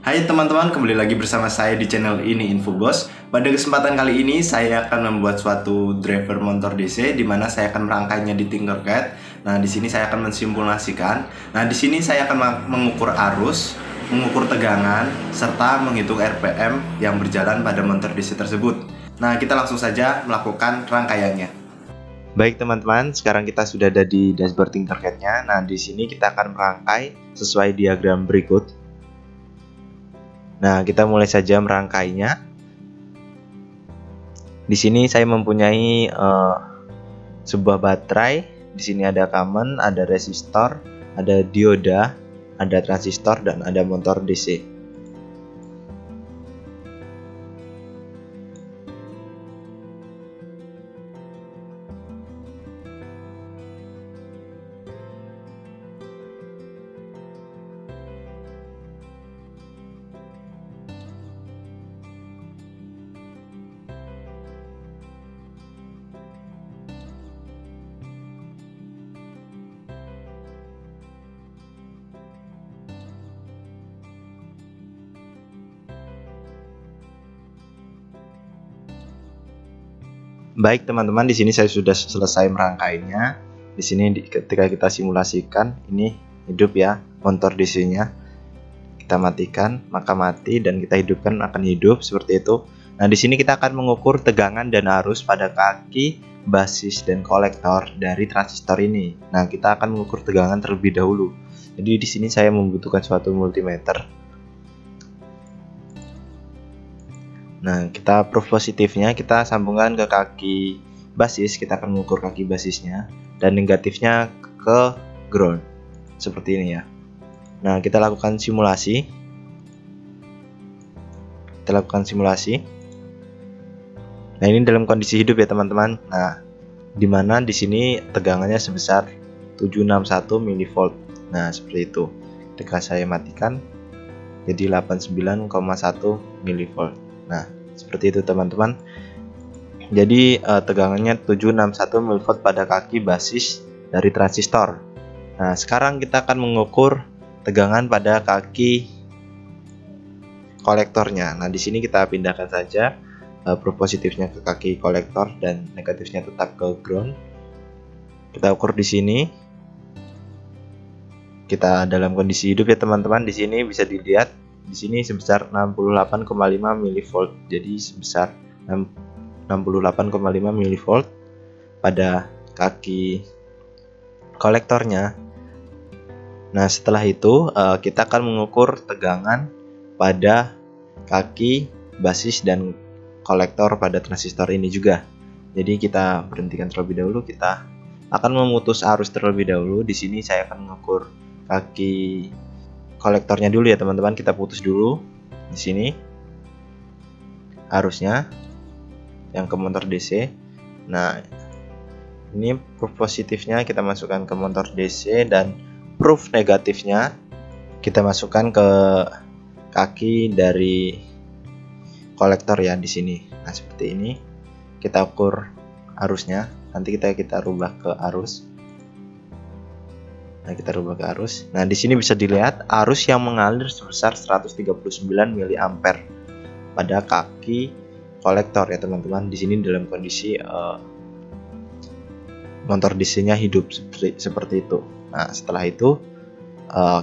Hai teman-teman, kembali lagi bersama saya di channel ini Infobos. Pada kesempatan kali ini saya akan membuat suatu driver motor DC di mana saya akan merangkainya di Tinkercad. Nah, di sini saya akan mensimulasikan. Nah, di sini saya akan mengukur arus, mengukur tegangan, serta menghitung RPM yang berjalan pada motor DC tersebut. Nah, kita langsung saja melakukan rangkaiannya. Baik teman-teman, sekarang kita sudah ada di dashboard Tinkercad-nya. Nah, di sini kita akan merangkai sesuai diagram berikut. Nah, kita mulai saja merangkainya. Di sini saya mempunyai sebuah baterai. Di sini ada common, ada resistor, ada dioda, ada transistor, dan ada motor DC. Baik teman-teman, di sini saya sudah selesai merangkainya. Di sini ketika kita simulasikan, ini hidup ya motor DC-nya. Kita matikan, maka mati, dan kita hidupkan akan hidup seperti itu. Nah, di sini kita akan mengukur tegangan dan arus pada kaki, basis, dan kolektor dari transistor ini. Nah, kita akan mengukur tegangan terlebih dahulu. Jadi di sini saya membutuhkan suatu multimeter. Nah, kita proof positifnya kita sambungkan ke kaki basis, kita akan mengukur kaki basisnya, dan negatifnya ke ground seperti ini ya. Nah, kita lakukan simulasi. Nah, ini dalam kondisi hidup ya teman-teman. Nah, dimana di sini tegangannya sebesar 761 mV. Nah, seperti itu. Ketika saya matikan jadi 89,1 mV. Nah, seperti itu teman-teman. Jadi tegangannya 761 mV pada kaki basis dari transistor. Nah, sekarang kita akan mengukur tegangan pada kaki kolektornya. Nah, di sini kita pindahkan saja proof positifnya ke kaki kolektor dan negatifnya tetap ke ground. Kita ukur di sini. Kita dalam kondisi hidup ya teman-teman. Di sini bisa dilihat di sini sebesar 68,5 mV. Jadi sebesar 68,5 mV pada kaki kolektornya. Nah, setelah itu kita akan mengukur tegangan pada kaki basis dan kolektor pada transistor ini juga. Jadi kita berhentikan terlebih dahulu. Kita akan memutus arus terlebih dahulu. Di sini saya akan mengukur kaki kolektornya dulu ya teman-teman. Kita putus dulu di sini arusnya yang ke motor DC. Nah, ini proof positifnya kita masukkan ke motor DC dan proof negatifnya kita masukkan ke kaki dari kolektor ya di sini. Nah, seperti ini. Kita ukur arusnya. Nanti kita rubah ke arus. Nah, kita rubah ke arus. Nah, di sini bisa dilihat arus yang mengalir sebesar 139 mA pada kaki kolektor ya teman-teman. Di sini dalam kondisi motor DC-nya hidup seperti itu. Nah, setelah itu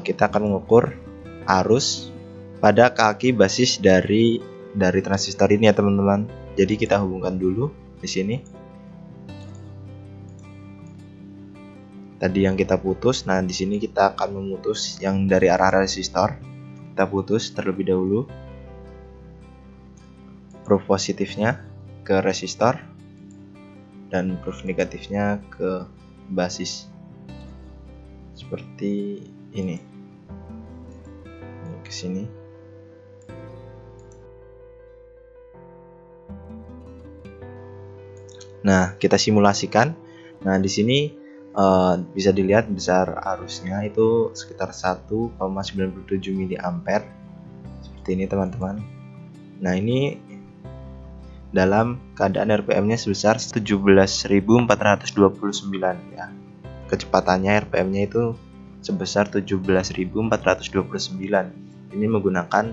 kita akan mengukur arus pada kaki basis dari transistor ini ya teman-teman. Jadi kita hubungkan dulu di sini. Tadi yang kita putus, nah di sini kita akan memutus yang dari arah resistor. Kita putus terlebih dahulu. Proof positifnya ke resistor dan proof negatifnya ke basis. Seperti ini. Ke sini. Nah, kita simulasikan. Nah, di sini bisa dilihat besar arusnya itu sekitar 1,97 mA seperti ini teman-teman. Nah, ini dalam keadaan RPM-nya sebesar 17.429 ya. Kecepatannya RPM-nya itu sebesar 17.429. Ini menggunakan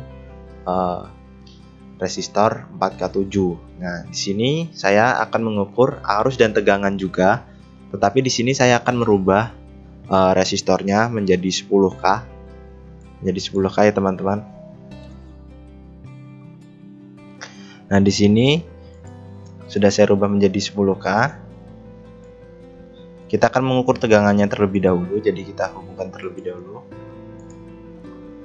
resistor 4K7. Nah, di sini saya akan mengukur arus dan tegangan juga, tetapi di sini saya akan merubah resistornya menjadi 10K. Jadi 10K ya teman-teman. Nah, di sini sudah saya rubah menjadi 10K. Kita akan mengukur tegangannya terlebih dahulu, jadi kita hubungkan terlebih dahulu.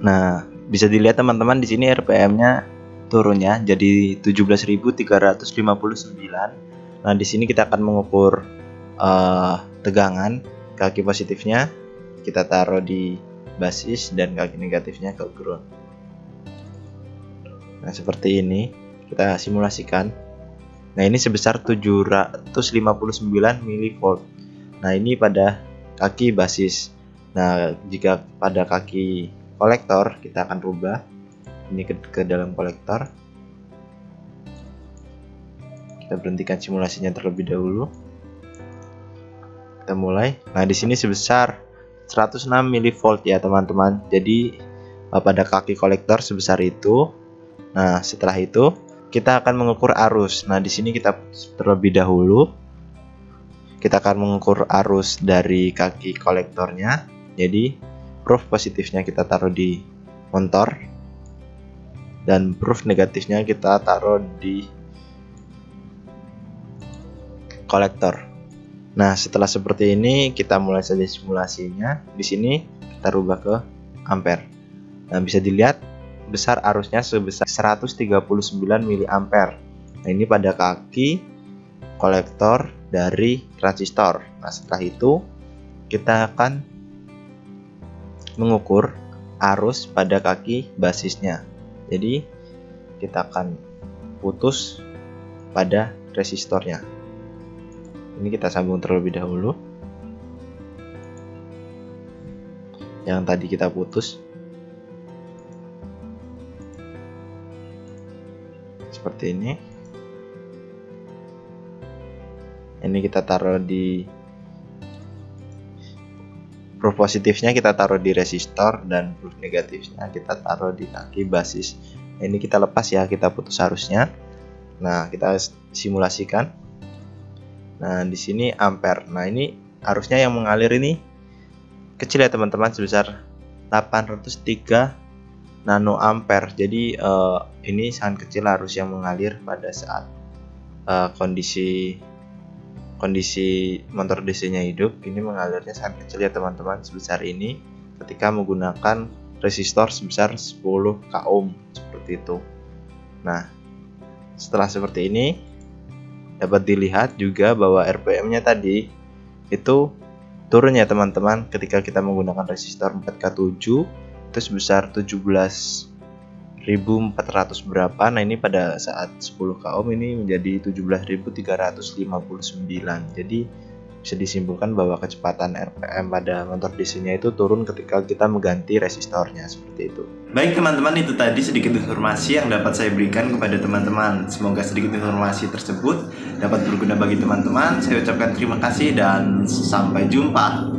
Nah, bisa dilihat teman-teman di sini RPM-nya turunnya jadi 17.359. Nah, di sini kita akan mengukur tegangan. Kaki positifnya kita taruh di basis dan kaki negatifnya ke ground. Nah, seperti ini kita simulasikan. Nah, ini sebesar 759 mV. Nah, ini pada kaki basis. Nah, jika pada kaki kolektor kita akan rubah ini ke dalam kolektor. Kita berhentikan simulasinya terlebih dahulu. Kita mulai. Nah, di sini sebesar 106 mV ya teman-teman. Jadi pada kaki kolektor sebesar itu. Nah, setelah itu kita akan mengukur arus. Nah, di sini kita terlebih dahulu kita akan mengukur arus dari kaki kolektornya. Jadi proof positifnya kita taruh di motor dan proof negatifnya kita taruh di kolektor. Nah, setelah seperti ini kita mulai saja simulasinya. Di sini kita rubah ke ampere. Nah, bisa dilihat besar arusnya sebesar 139 mA. Nah, ini pada kaki kolektor dari transistor. Nah, setelah itu kita akan mengukur arus pada kaki basisnya. Jadi kita akan putus pada resistornya. Ini kita sambung terlebih dahulu. Yang tadi kita putus. Seperti ini. Ini kita taruh di proof positifnya kita taruh di resistor dan proof negatifnya kita taruh di kaki basis. Nah, ini kita lepas ya, kita putus arusnya. Nah, kita simulasikan. Nah, di sini ampere. Nah, ini arusnya yang mengalir ini kecil ya teman-teman, sebesar 803 nanoampere. Jadi ini sangat kecil arus yang mengalir pada saat kondisi motor DC-nya hidup. Ini mengalirnya sangat kecil ya teman-teman, sebesar ini ketika menggunakan resistor sebesar 10 ohm seperti itu. Nah, setelah seperti ini dapat dilihat juga bahwa RPM-nya tadi itu turun ya teman-teman ketika kita menggunakan resistor 4K7 itu sebesar 17.400 berapa. Nah, ini pada saat 10 ohm ini menjadi 17.359. Jadi bisa disimpulkan bahwa kecepatan RPM pada motor DC-nya itu turun ketika kita mengganti resistornya, seperti itu. Baik teman-teman, itu tadi sedikit informasi yang dapat saya berikan kepada teman-teman. Semoga sedikit informasi tersebut dapat berguna bagi teman-teman. Saya ucapkan terima kasih dan sampai jumpa.